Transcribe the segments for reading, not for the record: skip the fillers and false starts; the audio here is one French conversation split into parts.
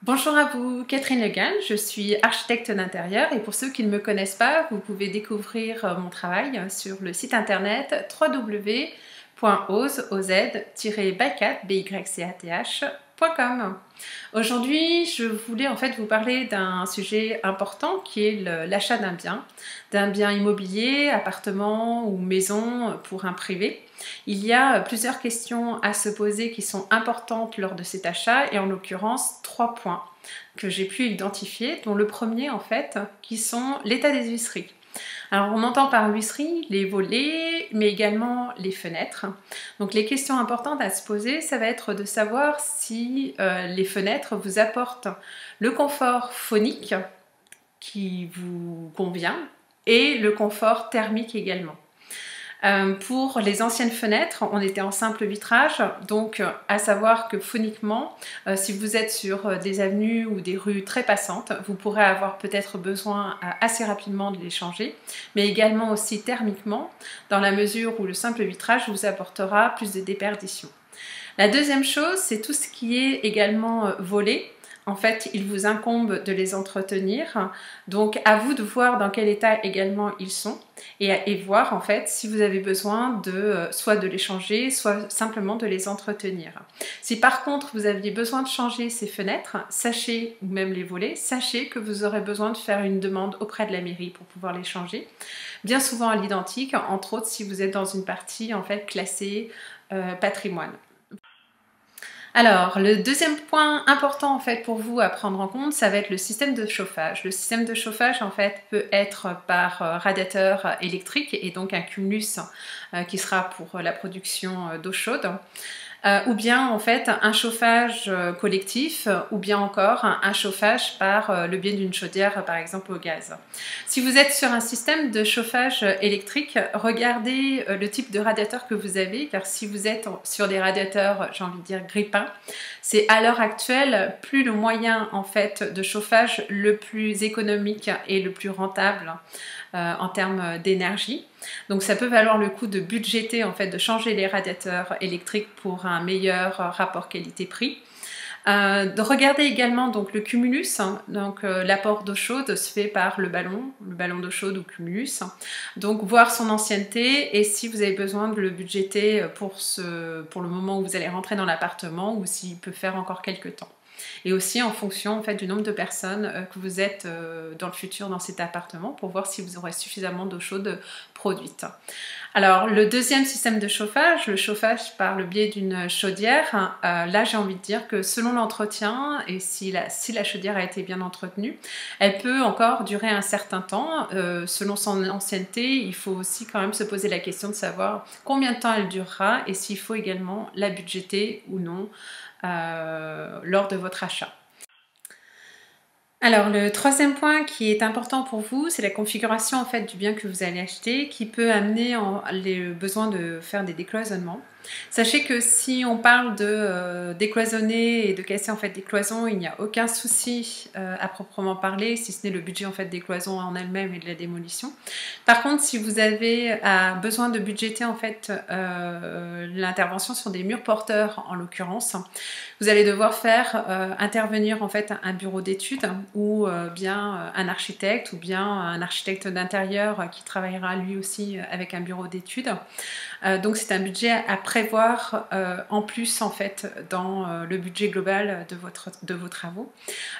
Bonjour à vous, Catherine Legal, je suis architecte d'intérieur et pour ceux qui ne me connaissent pas, vous pouvez découvrir mon travail sur le site internet www.oz-bycath.com. Aujourd'hui, je voulais vous parler d'un sujet important qui est l'achat d'un bien immobilier, appartement ou maison pour un privé. Il y a plusieurs questions à se poser qui sont importantes lors de cet achat et en l'occurrence 3 points que j'ai pu identifier, dont le premier qui sont l'état des huisseries. Alors on entend par huisserie les volets, mais également les fenêtres. Donc les questions importantes à se poser, ça va être de savoir si les fenêtres vous apportent le confort phonique qui vous convient et le confort thermique également. Pour les anciennes fenêtres, on était en simple vitrage, donc à savoir que phoniquement, si vous êtes sur des avenues ou des rues très passantes, vous pourrez avoir peut-être besoin assez rapidement de les changer, mais également aussi thermiquement, dans la mesure où le simple vitrage vous apportera plus de déperdition. La deuxième chose, c'est tout ce qui est également volé. En fait, il vous incombe de les entretenir, donc à vous de voir dans quel état également ils sont et voir en fait si vous avez besoin soit de les changer, soit simplement de les entretenir. Si par contre vous aviez besoin de changer ces fenêtres, sachez, ou même les volets, sachez que vous aurez besoin de faire une demande auprès de la mairie pour pouvoir les changer, bien souvent à l'identique, entre autres si vous êtes dans une partie classée patrimoine. Alors, le deuxième point important pour vous à prendre en compte, ça va être le système de chauffage. Le système de chauffage peut être par radiateur électrique et donc un cumulus qui sera pour la production d'eau chaude. Ou bien un chauffage collectif, ou bien encore un chauffage par le biais d'une chaudière par exemple au gaz. Si vous êtes sur un système de chauffage électrique, regardez le type de radiateur que vous avez, car si vous êtes sur des radiateurs, j'ai envie de dire grippins, c'est à l'heure actuelle plus le moyen de chauffage le plus économique et le plus rentable en termes d'énergie. Donc ça peut valoir le coup de budgéter de changer les radiateurs électriques pour un meilleur rapport qualité-prix. De regarder également le cumulus, l'apport d'eau chaude se fait par le ballon d'eau chaude ou cumulus, donc voir son ancienneté et si vous avez besoin de le budgéter pour le moment où vous allez rentrer dans l'appartement ou s'il peut faire encore quelques temps. Et aussi en fonction du nombre de personnes que vous êtes dans le futur dans cet appartement pour voir si vous aurez suffisamment d'eau chaude produite. Alors le deuxième système de chauffage, le chauffage par le biais d'une chaudière, là j'ai envie de dire que selon l'entretien et si la chaudière a été bien entretenue, elle peut encore durer un certain temps. Selon son ancienneté, il faut aussi quand même se poser la question de savoir combien de temps elle durera et s'il faut également la budgéter ou non lors de votre achat. Alors le troisième point qui est important pour vous, c'est la configuration du bien que vous allez acheter qui peut amener le besoin de faire des décloisonnements. Sachez que si on parle de décloisonner et de casser des cloisons, il n'y a aucun souci à proprement parler, si ce n'est le budget des cloisons en elles-mêmes et de la démolition. Par contre, si vous avez besoin de budgéter l'intervention sur des murs porteurs en l'occurrence, vous allez devoir faire intervenir un bureau d'études ou bien un architecte ou bien un architecte d'intérieur qui travaillera lui aussi avec un bureau d'études. Donc c'est un budget à prévoir en plus dans le budget global de vos travaux.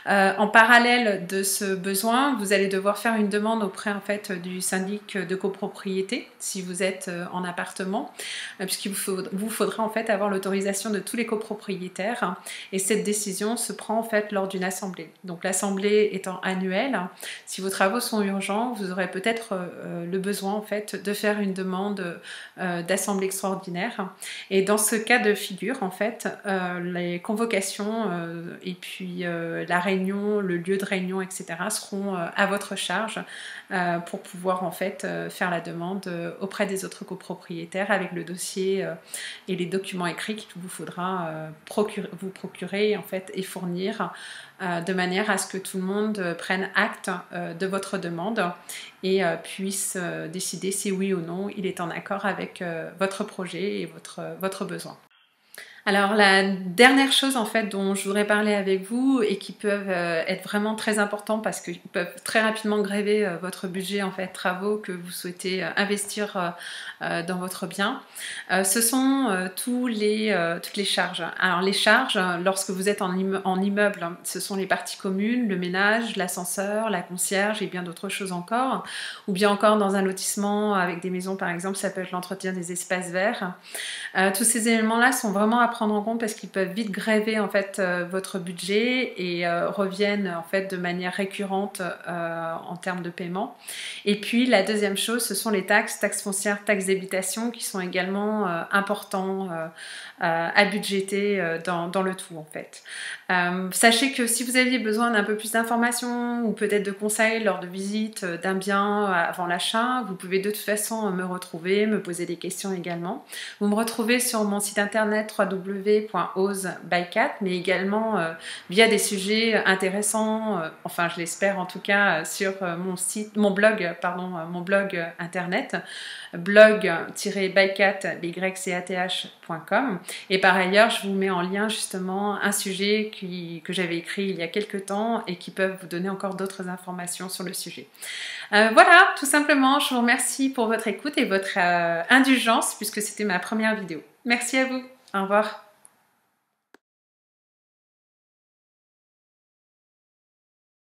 En parallèle de ce besoin, vous allez devoir faire une demande auprès du syndic de copropriété si vous êtes en appartement, puisqu'il vous faudra avoir l'autorisation de tous les copropriétaires et cette décision se prend lors d'une assemblée. Donc l'assemblée étant annuelle, si vos travaux sont urgents, vous aurez peut-être le besoin de faire une demande d'assemblée extraordinaire. Et dans ce cas de figure, les convocations et puis la réunion, le lieu de réunion, etc. seront à votre charge pour pouvoir faire la demande auprès des autres copropriétaires avec le dossier et les documents écrits qu'il vous faudra vous procurer et fournir de manière à ce que tout le monde prenne acte de votre demande et puisse décider si oui ou non il est en accord avec votre projet et votre besoin. Alors la dernière chose en fait dont je voudrais parler avec vous et qui peuvent être vraiment très importants parce qu'ils peuvent très rapidement grever votre budget en fait travaux que vous souhaitez investir dans votre bien, ce sont toutes les charges. Alors les charges, lorsque vous êtes en immeuble, ce sont les parties communes, le ménage, l'ascenseur, la concierge et bien d'autres choses encore, ou bien encore dans un lotissement avec des maisons par exemple, ça peut être l'entretien des espaces verts. Tous ces éléments-là sont vraiment à prendre en compte parce qu'ils peuvent vite grever en fait votre budget et reviennent en fait de manière récurrente en termes de paiement. Et puis la deuxième chose, ce sont les taxes foncières, taxes d'habitation qui sont également importants à budgéter dans le tout en fait. Sachez que si vous aviez besoin d'un peu plus d'informations ou peut-être de conseils lors de visite d'un bien avant l'achat, vous pouvez de toute façon me retrouver, me poser des questions également. Vous me retrouvez sur mon site internet www.ose-by-cat, mais également via des sujets intéressants, enfin je l'espère en tout cas, sur mon blog internet, blog-bycat.com. Et par ailleurs, je vous mets en lien justement un sujet que j'avais écrit il y a quelques temps et qui peuvent vous donner encore d'autres informations sur le sujet. Voilà, tout simplement, je vous remercie pour votre écoute et votre indulgence puisque c'était ma première vidéo. Merci à vous, au revoir.